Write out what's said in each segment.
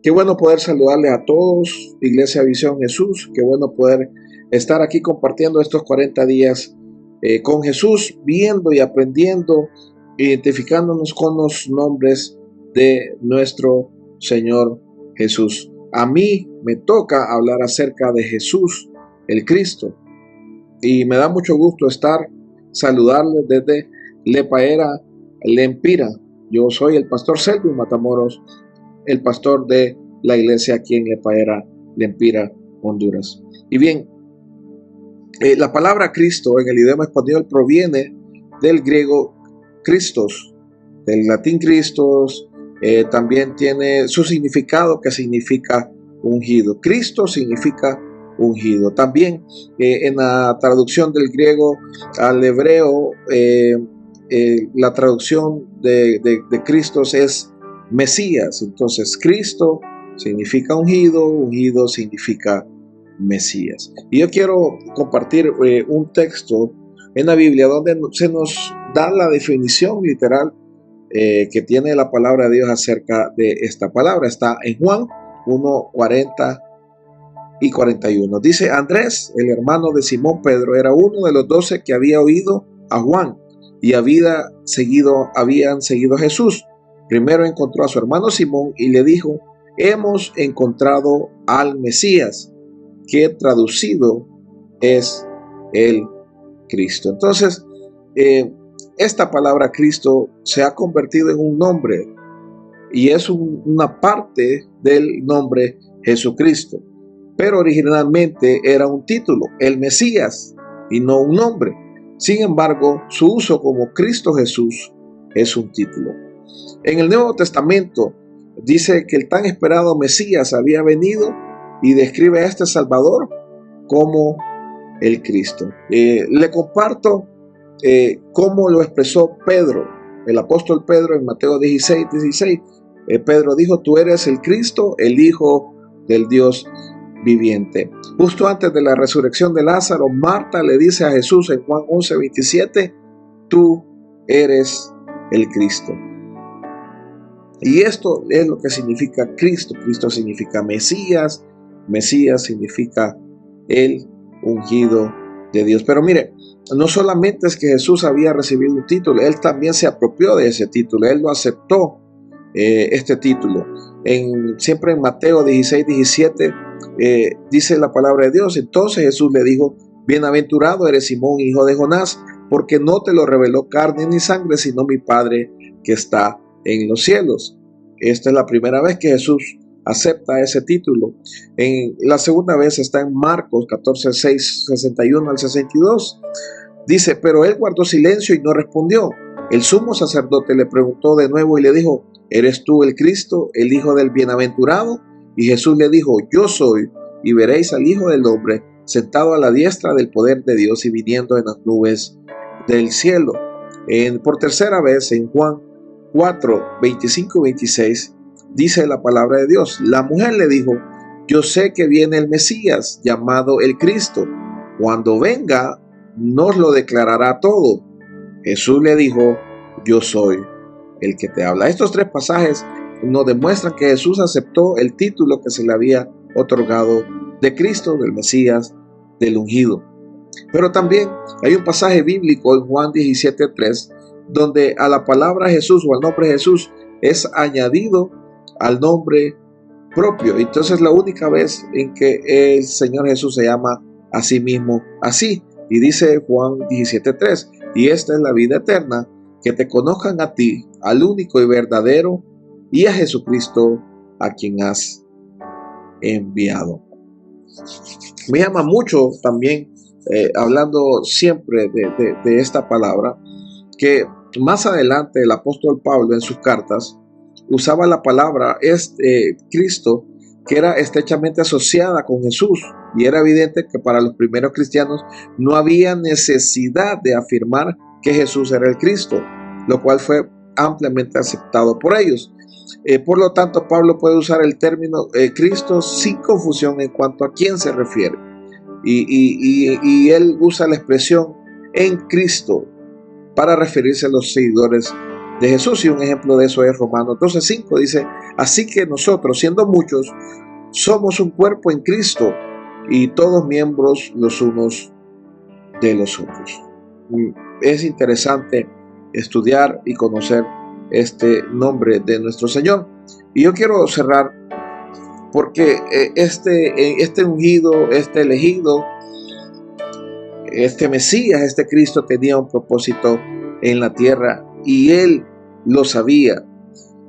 Qué bueno poder saludarle a todos, Iglesia Visión Jesús. Qué bueno poder estar aquí compartiendo estos 40 días con Jesús, viendo y aprendiendo, identificándonos con los nombres de nuestro Señor Jesús. A mí me toca hablar acerca de Jesús, el Cristo, y me da mucho gusto saludarles desde Lepaera, Lempira. Yo soy el pastor Selvin Matamoros, el pastor de la iglesia aquí en Lepaera, Lempira, Honduras. Y bien, la palabra Cristo en el idioma español proviene del griego Christos, del latín Christos. También tiene su significado, que significa ungido. Cristo significa ungido. También en la traducción del griego al hebreo, la traducción de Christos es Mesías. Entonces Cristo significa ungido, ungido significa Mesías. Y yo quiero compartir un texto en la Biblia donde se nos da la definición literal que tiene la palabra de Dios acerca de esta palabra. Está en Juan 1:40 y 41. Dice: Andrés, el hermano de Simón Pedro, era uno de los 12 que había oído a Juan y habían seguido a Jesús. Primero encontró a su hermano Simón y le dijo: hemos encontrado al Mesías, que traducido es el Cristo. Entonces, esta palabra Cristo se ha convertido en un nombre y es una parte del nombre Jesucristo. Pero originalmente era un título, el Mesías, y no un nombre. Sin embargo, su uso como Cristo Jesús es un título. En el Nuevo Testamento dice que el tan esperado Mesías había venido y describe a este Salvador como el Cristo. Le comparto cómo lo expresó Pedro, el apóstol Pedro, en Mateo 16:16. Pedro dijo: tú eres el Cristo, el Hijo del Dios viviente. Justo antes de la resurrección de Lázaro, Marta le dice a Jesús en Juan 11:27: tú eres el Cristo. Y esto es lo que significa Cristo. Cristo significa Mesías. Mesías significa el ungido de Dios. Pero mire, no solamente es que Jesús había recibido un título, Él también se apropió de ese título. Él lo aceptó, este título. Siempre en Mateo 16:17 dice la palabra de Dios: entonces Jesús le dijo: bienaventurado eres Simón, hijo de Jonás, porque no te lo reveló carne ni sangre, sino mi Padre que está en los cielos. Esta es la primera vez que Jesús acepta ese título. La segunda vez está en Marcos 14:6, 61 al 62. Dice: pero él guardó silencio y no respondió. El sumo sacerdote le preguntó de nuevo y le dijo: ¿eres tú el Cristo, el Hijo del Bienaventurado? Y Jesús le dijo: yo soy, y veréis al Hijo del Hombre sentado a la diestra del poder de Dios y viniendo en las nubes del cielo. Por tercera vez, en Juan 4:25-26, dice la palabra de Dios: la mujer le dijo: yo sé que viene el Mesías, llamado el Cristo. Cuando venga, nos lo declarará todo. Jesús le dijo: yo soy el que te habla. Estos tres pasajes nos demuestran que Jesús aceptó el título que se le había otorgado de Cristo, del Mesías, del ungido. Pero también hay un pasaje bíblico en Juan 17:3, donde a la palabra Jesús o al nombre Jesús es añadido al nombre propio. Entonces, la única vez en que el Señor Jesús se llama a sí mismo así. Y dice Juan 17:3: y esta es la vida eterna, que te conozcan a ti, al único y verdadero, y a Jesucristo, a quien has enviado. Me llama mucho también, hablando siempre de esta palabra, que más adelante el apóstol Pablo en sus cartas usaba la palabra Cristo, que era estrechamente asociada con Jesús, y era evidente que para los primeros cristianos no había necesidad de afirmar que Jesús era el Cristo, lo cual fue ampliamente aceptado por ellos. Por lo tanto, Pablo puede usar el término Cristo sin confusión en cuanto a quién se refiere, y él usa la expresión en Cristo para referirse a los seguidores de Jesús. Y un ejemplo de eso es Romanos 12:5. Dice: Así que nosotros, siendo muchos, somos un cuerpo en Cristo y todos miembros los unos de los otros. Es interesante estudiar y conocer este nombre de nuestro Señor. Y yo quiero cerrar porque este ungido, este elegido, este Mesías, este Cristo tenía un propósito en la tierra y él lo sabía.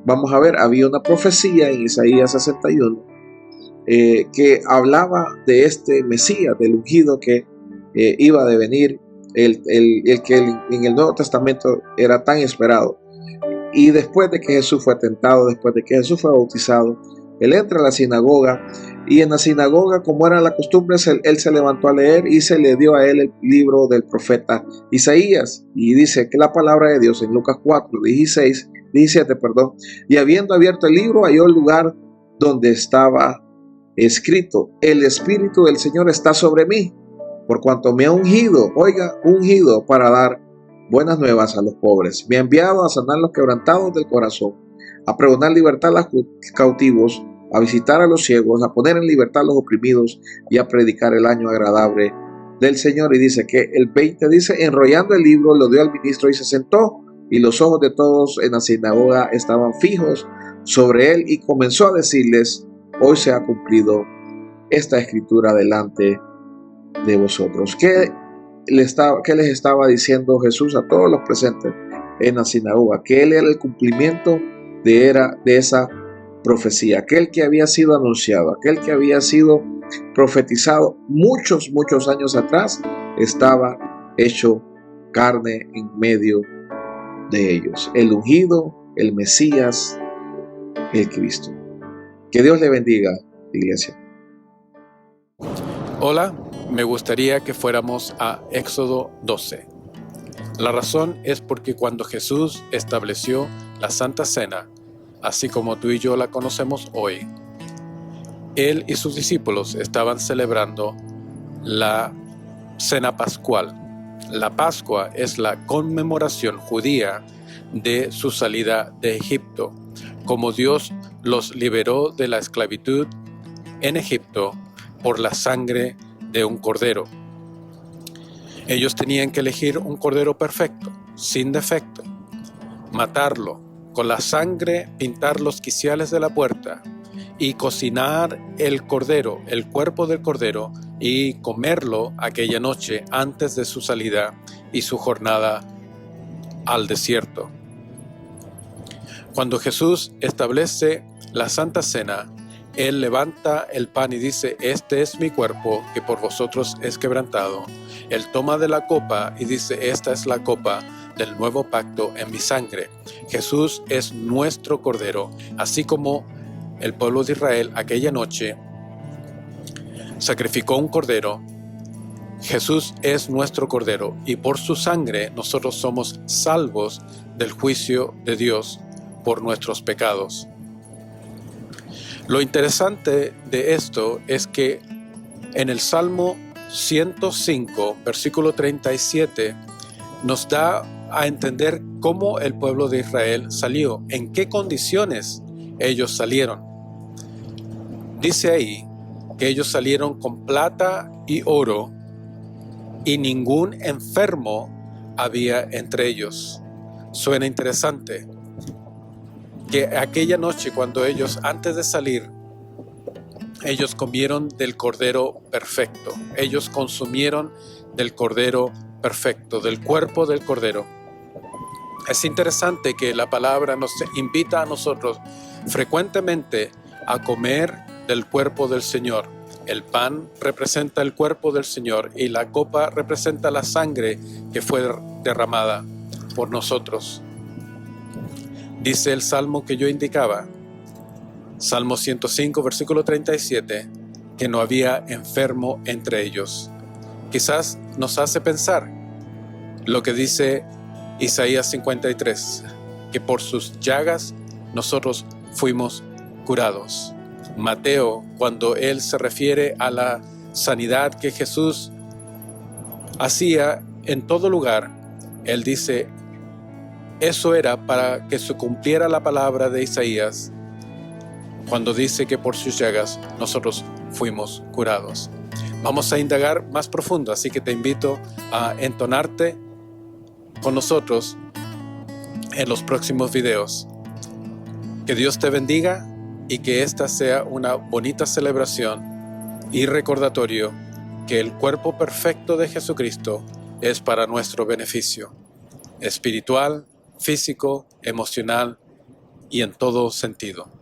Vamos a ver, había una profecía en Isaías 61 que hablaba de este Mesías, del ungido que iba a devenir, el que en el Nuevo Testamento era tan esperado. Y después de que Jesús fue tentado, después de que Jesús fue bautizado, él entra a la sinagoga y en la sinagoga, como era la costumbre, él se levantó a leer y se le dio a él el libro del profeta Isaías. Y dice que la palabra de Dios en Lucas 17, y habiendo abierto el libro, halló el lugar donde estaba escrito: el Espíritu del Señor está sobre mí, por cuanto me ha ungido, ungido para dar buenas nuevas a los pobres. Me ha enviado a sanar los quebrantados del corazón, a pregonar libertad a los cautivos, a visitar a los ciegos, a poner en libertad a los oprimidos y a predicar el año agradable del Señor. Y dice que el 20 dice: enrollando el libro, lo dio al ministro y se sentó, y los ojos de todos en la sinagoga estaban fijos sobre él, y comenzó a decirles: hoy se ha cumplido esta escritura delante de vosotros. ¿Qué les estaba diciendo Jesús a todos los presentes en la sinagoga? Que él era el cumplimiento de esa profecía, aquel que había sido anunciado, aquel que había sido profetizado muchos años atrás, estaba hecho carne en medio de ellos. El ungido, el Mesías, el Cristo. Que Dios le bendiga, iglesia. Hola, me gustaría que fuéramos a Éxodo 12. La razón es porque cuando Jesús estableció la Santa Cena, así como tú y yo la conocemos hoy, Él y sus discípulos estaban celebrando la Cena Pascual. La Pascua es la conmemoración judía de su salida de Egipto, como Dios los liberó de la esclavitud en Egipto por la sangre de un cordero. Ellos tenían que elegir un cordero perfecto, sin defecto, matarlo, con la sangre pintar los quiciales de la puerta y cocinar el cordero, el cuerpo del cordero, y comerlo aquella noche antes de su salida y su jornada al desierto. Cuando Jesús establece la Santa Cena, Él levanta el pan y dice: este es mi cuerpo que por vosotros es quebrantado. Él toma de la copa y dice: esta es la copa del nuevo pacto en mi sangre. Jesús es nuestro cordero, así como el pueblo de Israel aquella noche sacrificó un cordero. Jesús es nuestro cordero y por su sangre nosotros somos salvos del juicio de Dios por nuestros pecados. Lo interesante de esto es que en el Salmo 105, versículo 37, nos da a entender cómo el pueblo de Israel salió, en qué condiciones ellos salieron. Dice ahí que ellos salieron con plata y oro y ningún enfermo había entre ellos. Suena interesante que aquella noche, cuando ellos, antes de salir, ellos comieron del cordero perfecto. Ellos consumieron del cordero perfecto, del cuerpo del cordero. Es interesante que la palabra nos invita a nosotros frecuentemente a comer del cuerpo del Señor. El pan representa el cuerpo del Señor y la copa representa la sangre que fue derramada por nosotros. Dice el salmo que yo indicaba, Salmo 105, versículo 37, que no había enfermo entre ellos. Quizás nos hace pensar lo que dice Isaías 53, que por sus llagas nosotros fuimos curados. Mateo, cuando él se refiere a la sanidad que Jesús hacía en todo lugar, él dice: eso era para que se cumpliera la palabra de Isaías, cuando dice que por sus llagas nosotros fuimos curados. Vamos a indagar más profundo, así que te invito a entonarte con nosotros en los próximos videos. Que Dios te bendiga y que esta sea una bonita celebración y recordatorio que el cuerpo perfecto de Jesucristo es para nuestro beneficio espiritual, físico, emocional y en todo sentido.